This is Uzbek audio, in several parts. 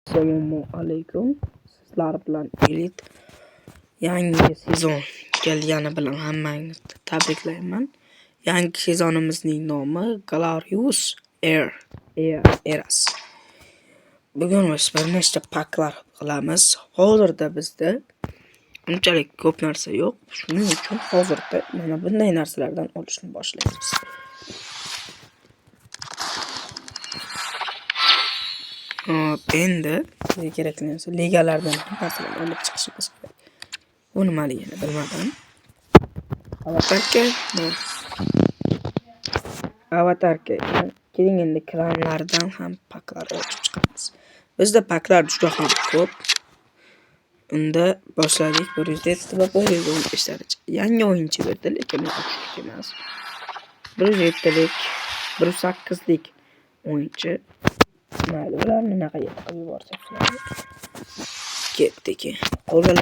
Assalomu alaykum. Sizlar bilan Elit yangi sezon kelgani bilan hammangizni tabriklayman. Yangi sezonimizning nomi Glorious Eras. Bugun biz bir nechta paklar qilamiz. Hozirda bizda unchalik ko'p narsa yo'q. Shuning uchun hozirda mana bunday narsalardan olishni boshlaymiz. Endi kerakli narsa ligalardan narsalarni olib chiqishimiz kerak. Bu nimaligini bilmadim. Avatarka. Keling endi kranlardan ham paklar olib chiqamiz. Bizda paklar juda ham ko'p. Unda boshladik 107 va 115 daraja. Yangi o'yinchi berdi, lekin o'xshaylik emas. 107lik, 108lik o'yinchi. Mayli, ularni naqaga qilib yuborsak bo'ladi. Ketdik. Qo'llar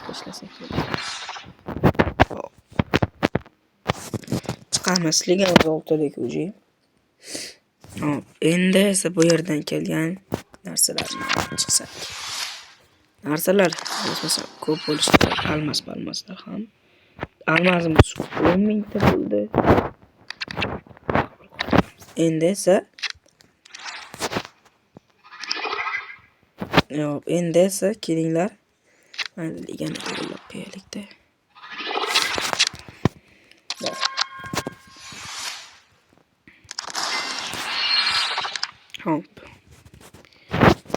tashlasak bo'ladi. Chiqamiz ligamiz 6lik uji. Endi esa bu yerdan kelgan narsalarni chiqsak. Narsalar asosan ko'p bo'lishi kerak. Almaslar ham. Almasimiz 10 mingta bo'ldi. Endi esa kelinglar. Mana ligani qo'llab qo'yaylik-da.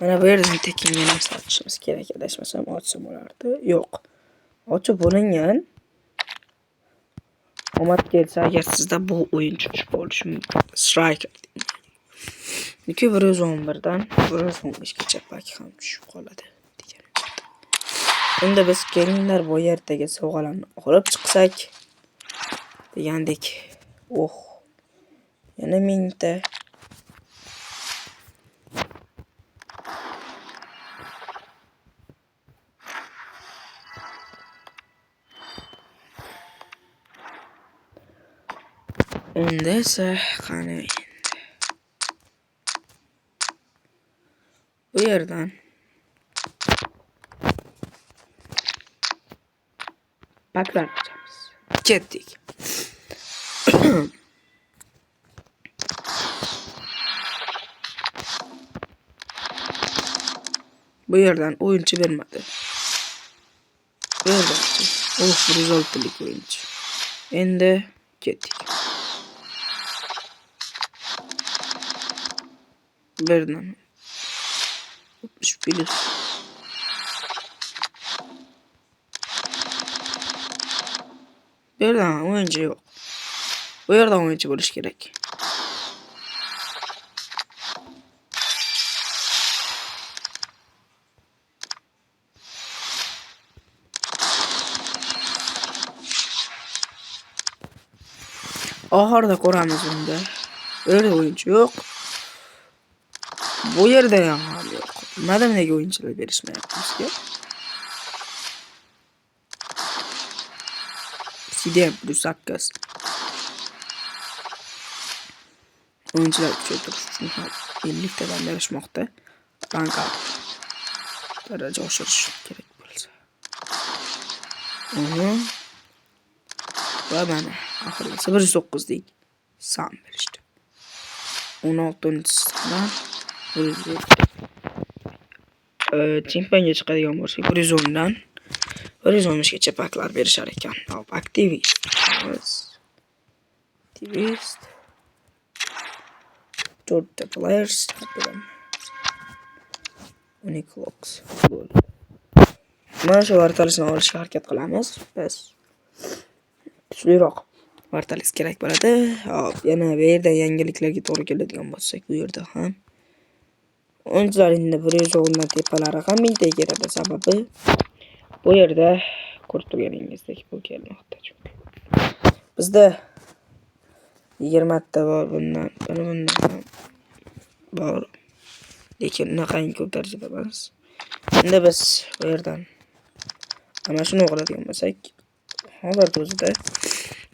Mana bu yerdan tekinga narsa ochishimiz kerak. Adashmasam ochsam bo'lardi. Yo'q. Ochib bo'lingan. Omad kelsa agar sizda bu o'yinchi tushib olishi mumkin. Striker. 111 dan 115 gacha pak ham tushib qoladi degan. Endi biz kelinglar bu yerdagi sovg'alarni olib chiqsak degandek. Yana mingta. Endi esa qani bu yerdan paklar ochamiz. Ketdik. Bu yerdan o'yinchi bermadi. Bu yerdan 106lik o'yinchi. Endi ketdik. Birdan 61. Bu yerdan o'yinchi yo'q. Bu yerdan o'yinchi bo'lish kerak. Oxirida ko'ramiz unda. Bu yerda o'yinchi yo'q. Bu yerda ham yo'q. Nimadan nega o'yinchilar berishmayapti bizga? CDM +8. O'yinchilar kuchaytirish uchun ham 50 tadan berishmoqda. Rank up. Daraja oshirish kerak bo'lsa. Va mana oxirgisi 109 dik. Sam berishdi. 16-dan chempionga chiqadigan bo'lsak 110 dan 115 gacha paklar berishar ekan. Aktivist. To'rtta players bilan Uniclox. Mana shu vartalisini olishga harakat qilamiz. Biz kuchliroq vartalis kerak bo'ladi. Yana bu yerda yangiliklarga to'g'ri keladigan bo'lsak, bu yerda ham o'yinchilar endi 110 dan tepalari ham mingta keladi. Sababi bu yerda ko'rib turganingizdek bu kelmoqda chunki. Bizda 20 ta bor bundan ham bor. Lekin naqangi ko'p darajada emas. Endi biz bu yerdan ana shuni o'qiladigan bo'lsak, hozirda o'zida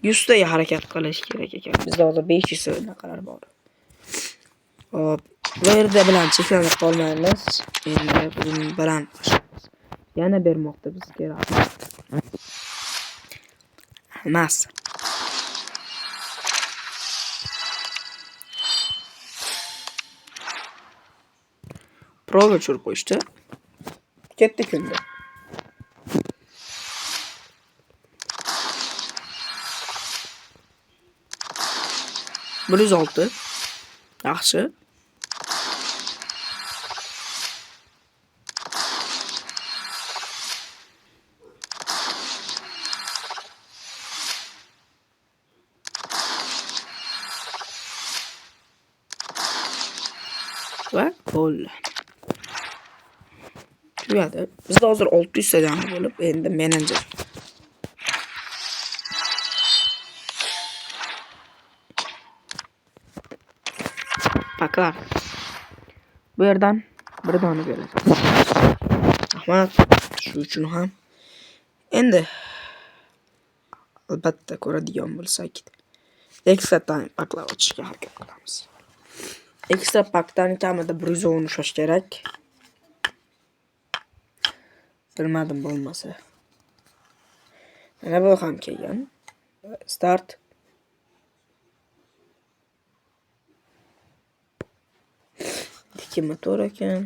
100 taga harakat qilish kerak ekan. Bizda hozir 500 naqalar bor. Bu yerda bilan cheklanib qolmaymiz. Endi bugun bilan yana bermoqda bizga rahmat. Emas. Proga tushirib qo'yishdi. Ketdi kunda. Bir 106. Yaxshi. Va gol. Tugadi. Bizda hozir 600 sajani bo'lib, endi menejer. Paklar. Bu yerdan bir dona beradi. Rahmat. Shu uchun ham endi albatta ko'radigan bo'lsak, ekstra time paklar ochishga harakat qilamiz. Ekstra pakdan kamida 110 ushlash kerak. Bilmadim bo'lmasa. Mana bu ham kelgan. Start. Ikki motor ekan.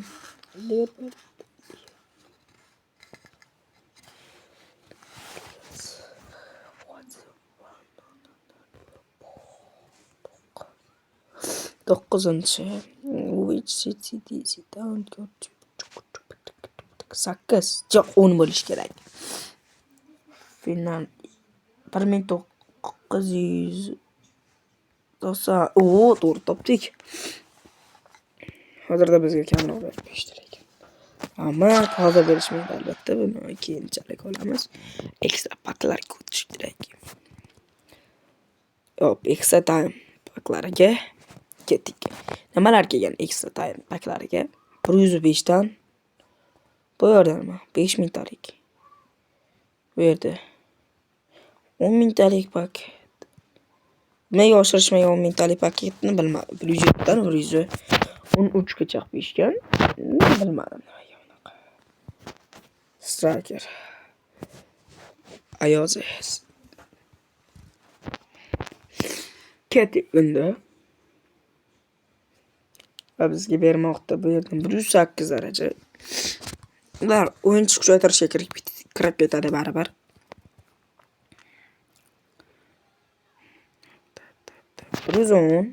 Dokuzunchi. Which city is it? Down go to 8. Yo'q, 10 bo'lish kerak. Final 1990. Oo, to'g'ri topdik. Hozirda bizga kamroq berib qo'yishdi lekin. Ammo hozir berishmaydi albatta, buni keyinchalik olamiz. Ekstra paklarga o'tish kerak. Yo'q, ekstra time paklariga ketdik. Nimalar kelgan ekstra time paklariga? 105 dan bu yerda nima? 5 mingtalik. Bu yerda 10 mingtalik pak. Nega oshirishmagan 10 mingtalik paketni bilmadim. 107 dan 113 gacha qo'yishgan. Bilmadim nimaga unaqa. Striker. Ayozes. Ketdik bunda. Va bizga bermoqda bu yerdan 108 daraja. Ular o'yinchi kuchaytirishga kirib ketadi baribir. Ruzon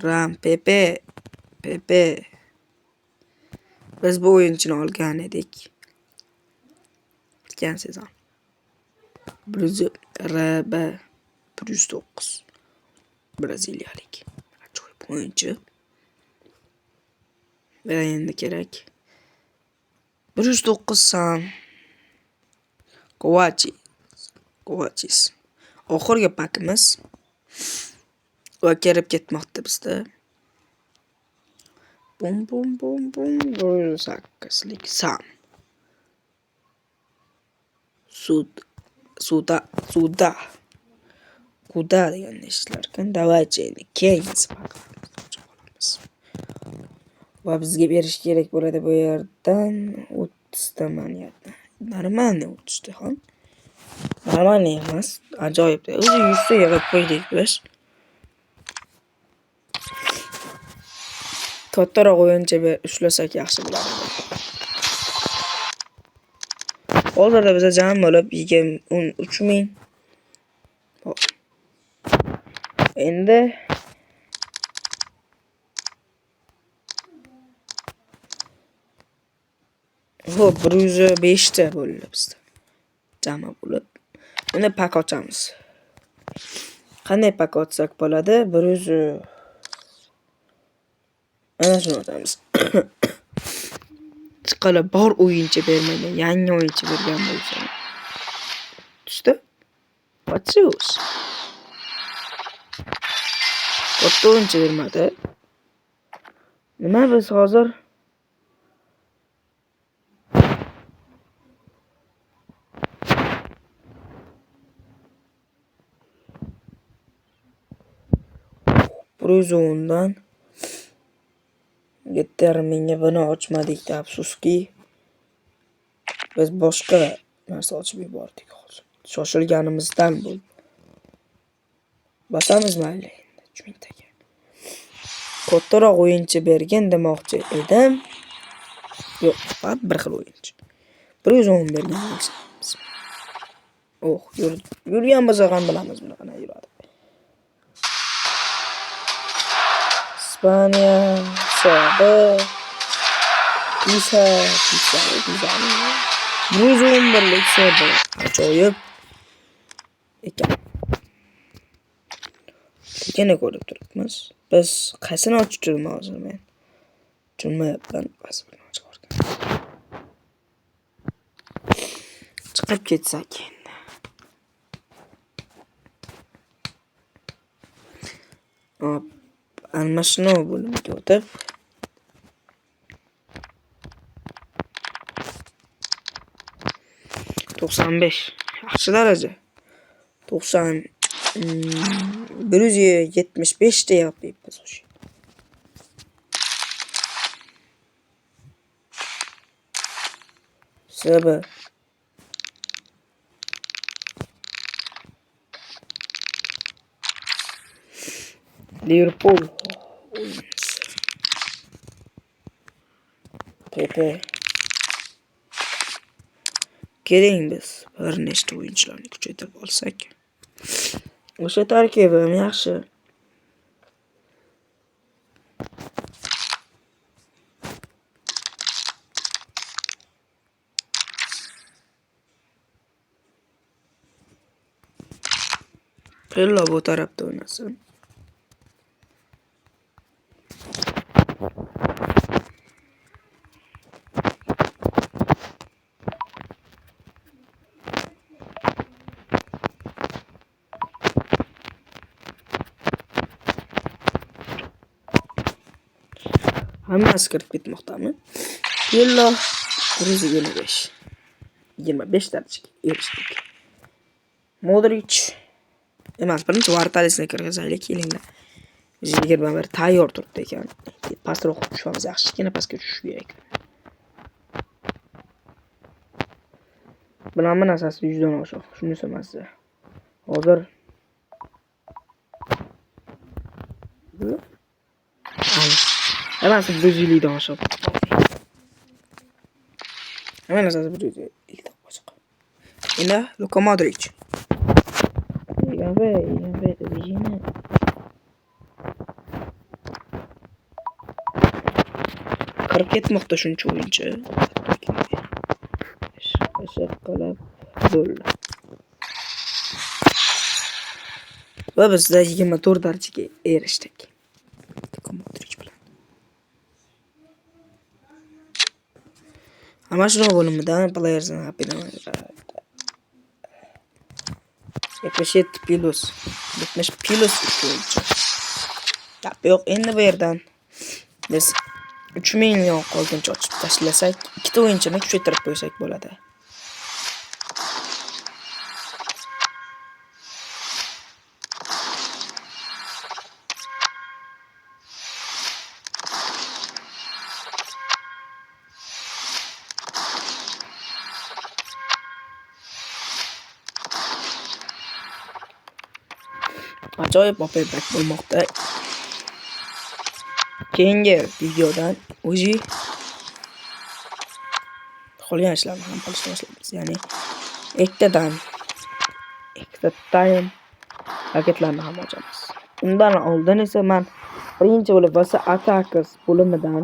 Ram Pepe biz bu o'yinchini olgan edik. O'tgan sezon. RB 109 Braziliyalik. Ajoyib o'yinchi. Va endi kerak 109 sam Kovacis. Oxirgi pakimiz va kelib ketmoqda bizda. Bum 108lik sam. Kuda degan ishlarkan. Davaychi endi keyingi paklarimiz. Va bizga berish kerak bo'ladi bu yerdan 30 ta moneta. Normalniy 30 ta ham. Normalniy emas, ajoyib. O'zi 100 ta yig'ib qo'ydik biz. Kattaroq o'yinchi ushlasak yaxshi bo'lardi. Hozirda bizga jam bo'lib 13 ming. Endi Xo'p, 105 ta bo'ldi bizda. Jami bo'lib. Uni pak ochamiz. Qanday pak ochsak bo'ladi? 100 ana shuni ochamiz. Chiqala bor o'yinchi bermagan, yangi o'yinchi bergan bo'lsa. Tushdi? Ochamiz. Katta o'yinchi bermadi. Nima biz hozir Bruzondan 7,5 mingga buni ochmadik, afsuski. Biz boshqa narsa ochib yubordik hozir. Shoshilganimizdan bu. Bosamiz mayli endi 3 mingtaga. Kattaroq o'yinchi bergin demoqchi edim. Yo'q, faqat bir xil o'yinchi. 110 bergan bo'lsangiz. Oh, yurgan bo'lsa ham bilamiz bunaqa yuradi. Ispaniya, Sobi, Pisa. 111lik Sobi. Ajoyib ekan. Yana ko'rib turibmiz. Biz qaysini ochib turibmiz hozir men? Tushunmayapman. Chiqib ketsak endi. Hop, almashinov bo'limiga o'tib. ...95 yaxshi daraja. 175 deyapmiz o'sha. Sabr. Liverpool. Pepe. Keling biz bir nechta o'yinchilarni kuchaytirib olsak. O'sha tarkibim yaxshi. Pirlo bu tarafda o'ynasin. Hammasi kirib ketmoqdami? Pirlo 125. 25 darajaga erishdik. Modric emas, birinchi Vartalisni kirgizaylik kelinglar. 21 tayyor turibdi ekan. Pastroq tushamiz, yaxshigina pastga tushish kerak. Bilaman asasi 100 dan oshiq. Shunisi emas. Hozir emas 150 dan oshiq. Hemen asasi 150 dan oshiq. Endi Luka Modric. Yine qirib ketmoqda shuncha o'yinchi. Qilib bo'ldi. Va bizda 24 darajaga erishdik. Modric bilan. Ama shuna bo'limidan players and happy. 77 plus. 70 plus o'yinchi. Yo'q, endi bu yerdan biz 3 million qolguncha ochib tashlasak, ikkita o'yinchini kuchaytirib qo'ysak bo'ladi. Ajoyib operator bo'lmoqda. Keyingi videodan o'zi qolgan ishlarni ham qilishni boshlaymiz. Ya'ni ikkita time paketlarni ham ochamiz. Undan oldin esa men birinchi bo'lib bo'lsa Attackers bo'limidan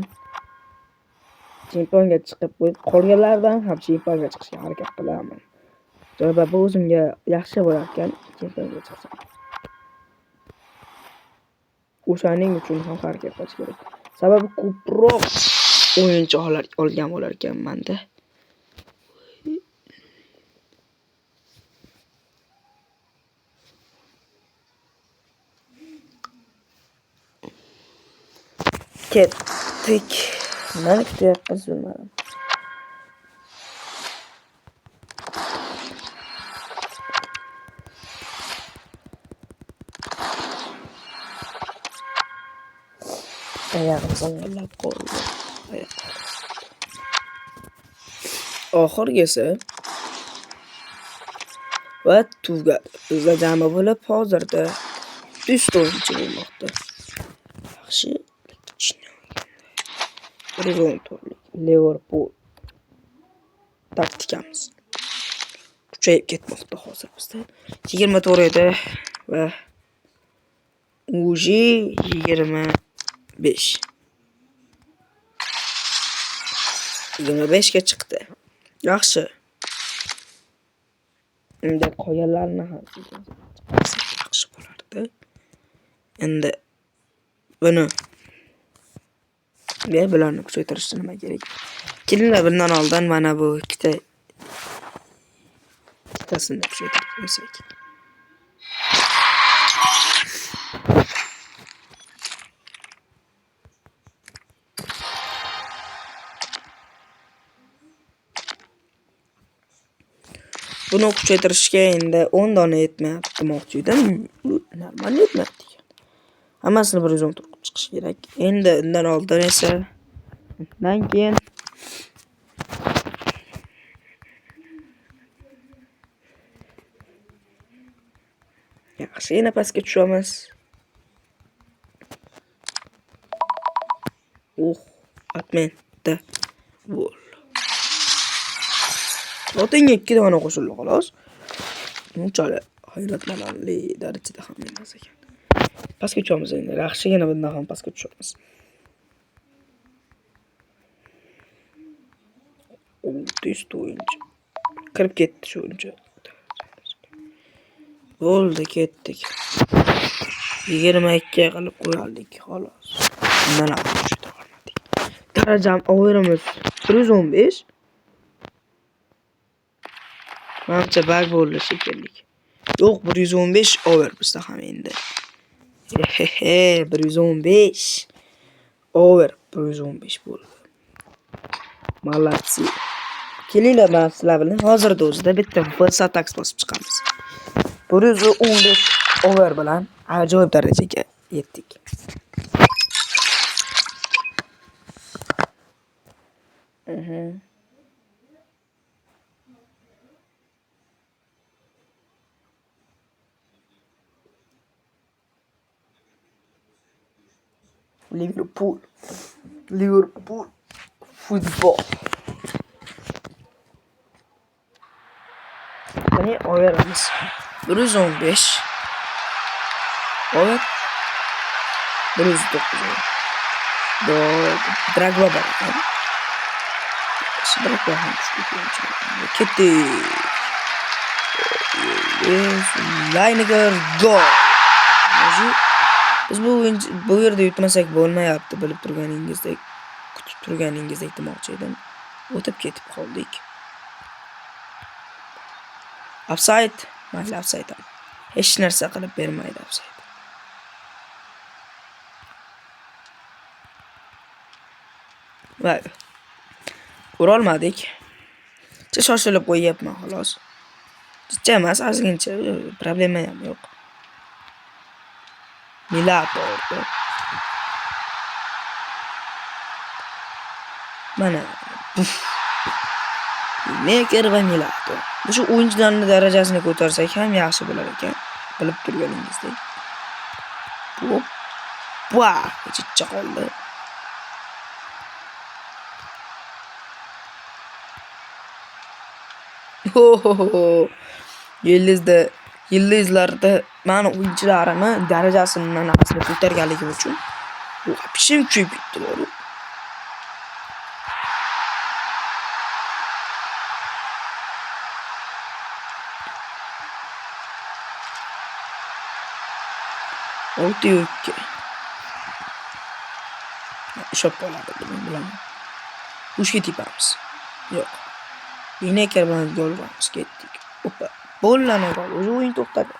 chempionga chiqib qo'yib, qolganlardan ham chempionga chiqishga harakat qilaman. Sababi bu o'zimga yaxshi bo'lar ekan chempionga chiqsam. O'shaning uchun ham harakat qilish kerak. Sababi ko'proq o'yinchi olgan bo'lar ekanman-da. Ketdik. Nima kutyapmiz bilmadim. Oyog'imizni angallab qo'ydi. Oxirgisi va tugadi. Bizda jami bo'lib hozirda 3 o'yinchi bo'lmoqda. Yaxshi. Liverpool taktikamiz kuchayib ketmoqda hozir bizda. 24 edi va uji 25. 25 ga chiqdi. Yaxshi. Endi qo'yganlarni ham yaxshi bo'lardi. Endi buni bularni kuchaytirishni nima kerak? Kelinglar bundan oldin mana bu ikkitasini kuchaytirib qo'ysak. Buni kuchaytirishga endi 10 dona yetmayapti demoqchi edim. Normal yetmayapti. Hammasini 110 turib chiqish kerak. Endi undan oldin esa undan keyin yaxshi yana pastga tushamiz. Atmenda bo'l. Lotinga 2 dona qo'shildi xolos. Bunchalik hayratlanarli darajada ham emas ekan. Pastga tushamiz endi. Yaxshigina bundan ham pastga tushamiz. Test o'yinchi. Kirib ketdi shu o'yinchi. Bo'ldi, ketdik. 22 ga qilib qo'yaldik xolos. Bundan ham tushdi olmadik. Darajam o'yinimiz 115. Menimcha bug bo'ldi shekilli. Yo'q, 115 over bizda ham endi. 115 over 115 bo'ldi. Malatsi. Kelinglar, men sizlar bilan hozirda o'zida bitta Versatax bosib chiqamiz. 115 over bilan ajoyib darajaga yetdik. Liverpool futbol. Buni o'yinimiz 115 over 109. Dragba bor ekan. Dragba ham ketdi. Linegar gol. Biz bu yerda yutmasak bo'lmayapti, bilib turganingizdek, kutib turganingizdek demoqchi edim. O'tib ketib qoldik. Offside, mayli offside. Hech narsa qilib bermaydi offside. Voy. Urolmadik. Shoshilib qo'yapman xolos. Jicha emas, ozgincha problema ham yo'q. Milato. Mana. Meker va Milato. Shu o'yinchilarning darajasini ko'tarsak ham yaxshi bo'lar ekan. Bilib turganingizdek. Hoppa, jicha qoldi. Yıldızlarda mana o'yinchilarini darajasini nafasini ko'targanligi uchun u pishim kuchayib ketdi bor. Olti yo'q. Ishop bo'ladi bilaman. Ushga tepamiz. Yo'q. Lineker bilan gol uramiz, ketdik. Hoppa. Bo'llani gol. O'zi o'yin to'xtadi.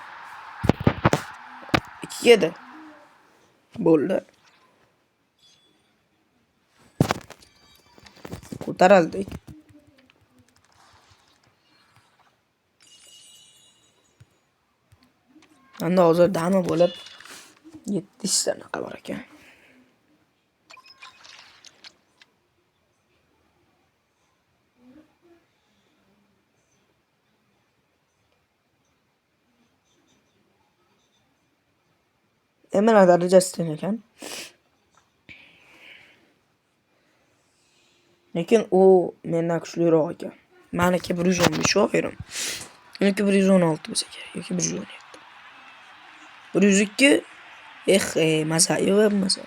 2 edi. Bo'ldi. Ko'tarildik. Endi hozir dami bo'lib 7 sanaqa bor ekan. Mana darajasi teng ekan. Lekin u mendan kuchliroq ekan. Meniki 115 o'yrim. Uniki 116 bo'lsa kerak yoki 117. 102 maza yo'q maza.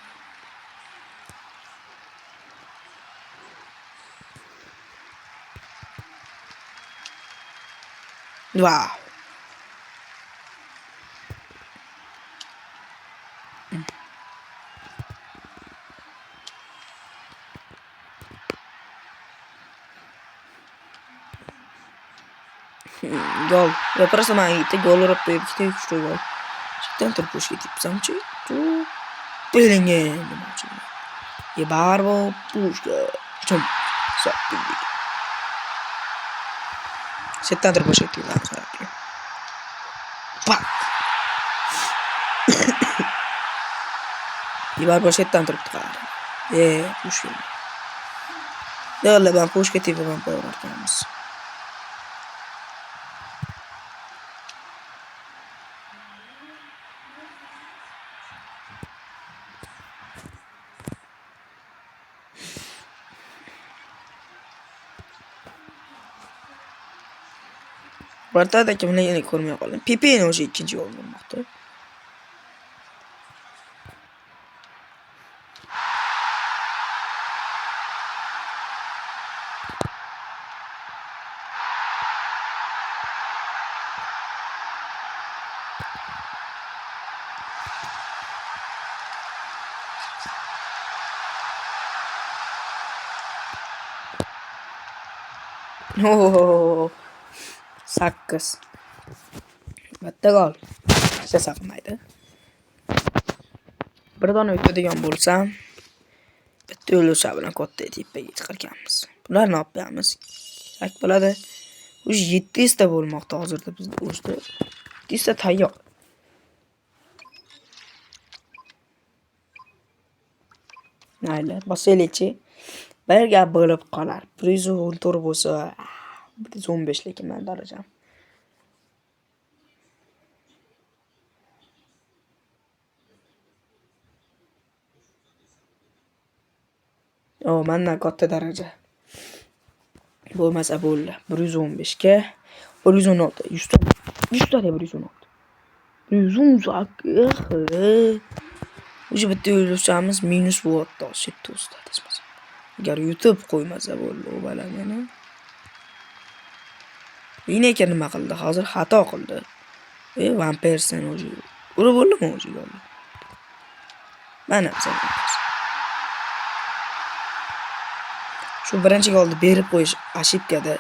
Wow. Gol. Просто маленький gol urib qo'yib, ikkita kuchli gol. Chetdan turib qo'shib ketibsan-chi. Bellingham nima uchun? Barbo pushka. Chum. Sotdik. Chetdan turib qo'shib ketibsan. Pak. Barbo chetdan turib qoldi. Pushka. Yo'lla ben pushka tepaman qo'yarkanmiz. Bartada kimligini ko'rmay qoldim. Pepeni o'sha ikkinchi gol urmoqda. Oh, 8. Bitta gol. Hech saqmaydi. Bir dona o'tadigan bo'lsam, bitta yo'lovchi bilan katta tepaga chiqarganmiz. Bularni olib beramiz. Kerak bo'ladi. Ush 700 ta bo'lmoqda hozirda bizda o'shda. 700 ta tayyor. Mayli, bosaylikchi. Bir gap bo'lib qolar. 114 bo'lsa, 115 lekin men darajam. Mendan katta daraja. Bo'lmasa bo'ldi. 115 ga 116, 100 ta. 100 ta 116. 118. O'sha bitta yo'lovchimiz minus bo'lyapti, 700 ta desam. Agar YouTube qo'ymasa bo'ldi, u bala meni. Lekin nima qildi? Hozir xato qildi. Van Persen o'zi. Urib bo'ldimi o'zi gol? Mana shu birinchi golni berib qo'yish ошибкада.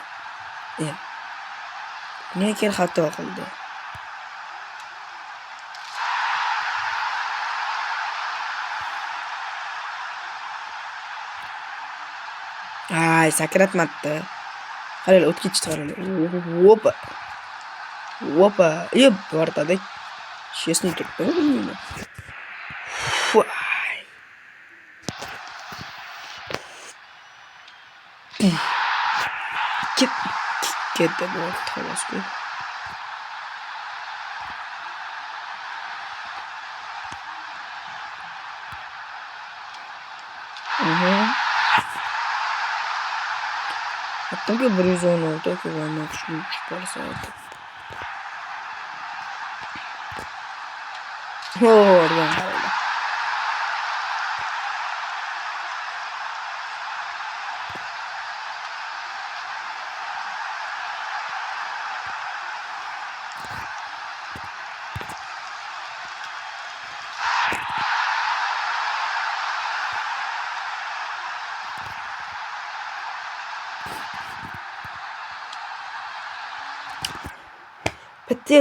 Lekin xato qildi. Ay, sakratmatdi. Qarang, o'tga chiqarildi. Opa. Opa. O'rtada chesni turibdi. Ketdi bu xolos-ku. Hattoki 116 ko'rganman kuchli chiqarsa. O'rgan qaraydi.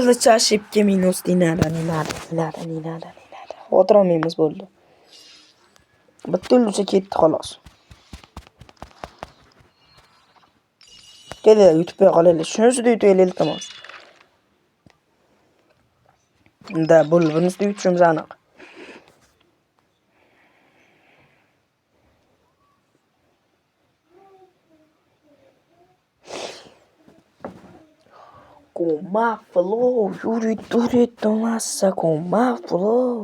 Bitta ошибка minus dinada. Xotir olmaymiz bo'ldi. Bitta yo'lovchi ketdi xolos. Kelinglar, YouTube'ga qolaylik. Shunisi YouTube'ga iltimos. Da bo'ldi, bunisi YouTube'imiz aniq. Com má flow, Yuri Duri tomassa com má flow.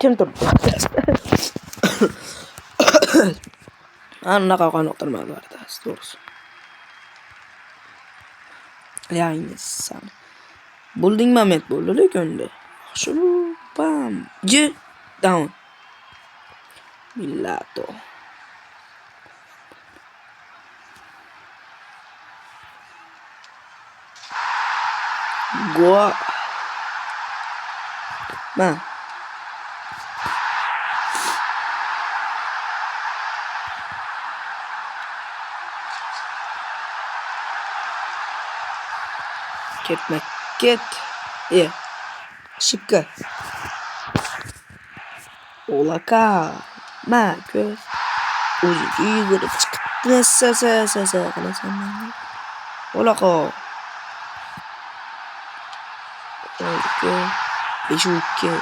Kim turibdi? Anaqa qoniqtirmadi bardas, to'g'risi. Yangisan. Bulding moment bo'ldi lekin-da. Yaxshi bu. Bam. Down. Milato. Go. Man. Ket. Shipka. Olaka. Ko'z. O'ziga yugurib chiqibdi. Sa qilasan. Olaka. Beshukka.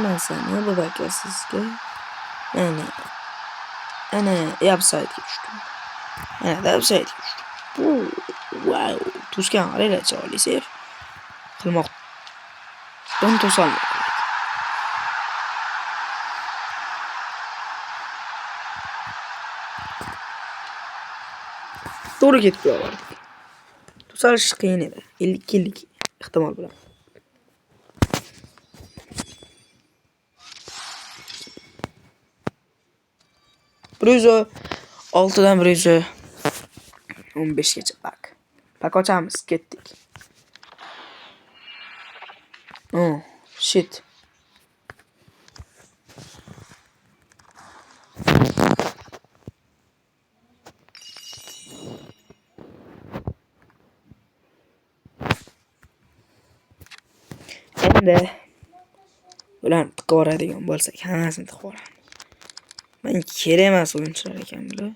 Mazani babaka sizga. Ana yapsaytga tushdim. Ana yapsaytga tushdim. Wow, tushgan qaranglar chiroyli sev. Qilmoq. To'solma. To'g'ri ketib qo'yardik. Tusalish qiyin edi. 50 ehtimol bilan. Bruzo 6dan Bruzo 15 gacha bak. Bak ochamiz, ketdik. Oh, shit. Endi ularni tiqoradigan bo'lsak, hammasini tiqoramiz. Men kerak emas o'yinchilar ekan bular.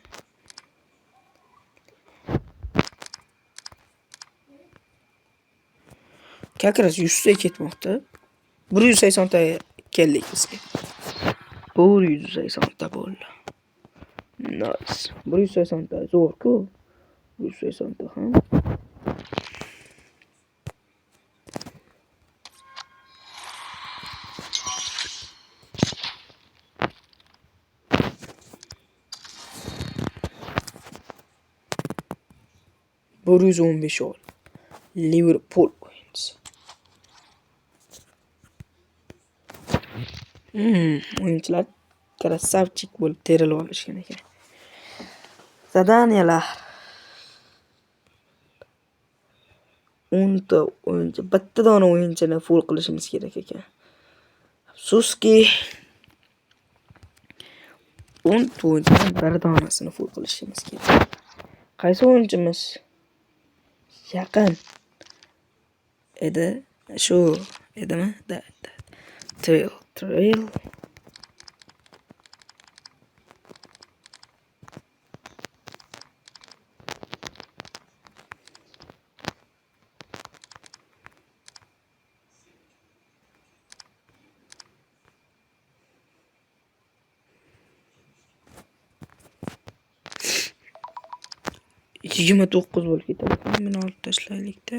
Kakras 100 ta ketmoqda. 180 ta keldik bizga. 180 ta bo'ldi. Nice. 180 ta zo'r-ku. 180 ta ham. Boruz 15 ol. Liverpool o'yinchisi. O'yinchilar krasavchik bo'lib terilib olishgan ekan. Zadaniyalar. 10 ta o'yinchi, bitta dona o'yinchini full qilishimiz kerak ekan. Afsuski 10 ta o'yinchidan bir donasini full qilishimiz kerak. Qaysi o'yinchimiz yaqin edi? Shu edimi? Trail. Yigirma 9 bo'lib ketadi. Buni olib tashlaylik-da.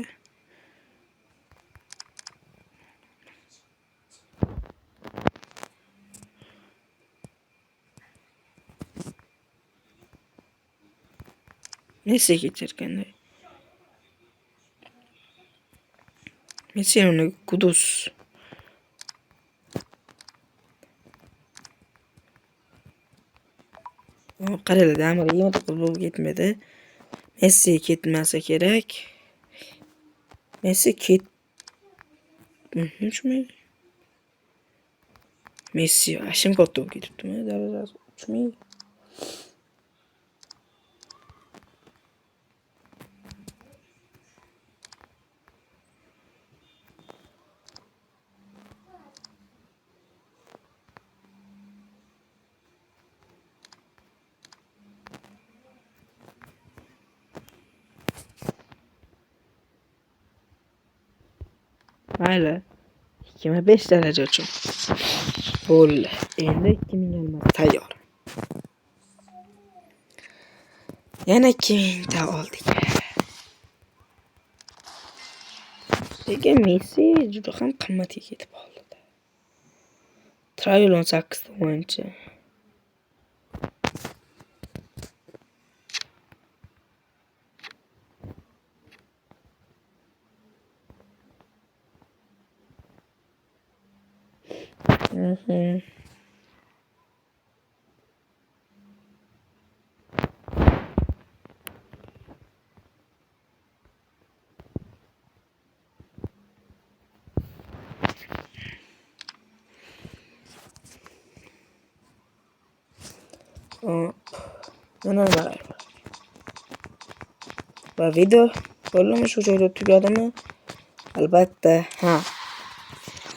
Messi kechirganda. Messi uni Kudus. Qaranglar, Damir 29 bo'lib ketmadi. Messi ketmasa kerak. Messi Messi ashim katta bo'lib ketibdimi? Darajasi uchmaydi. Mayli. 25 daraja uchun. Bo'ldi. Endi 2000 almas tayyor. Yana 2000 ta oldik. Lekin Messi juda ham qimmatga ketib qoldi. Trial 18 ta o'yinchi. Yana nima? Va video bo'ldimi shu joyda tugadimi? Albatta,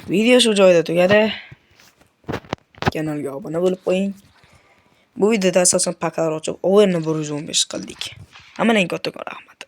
video shu joyda tugadi. Kanalga obuna bo'lib qo'ying. Bu videoda asosan paklar ochib, overni 115 qildik. Hammaning kattakon rahmat.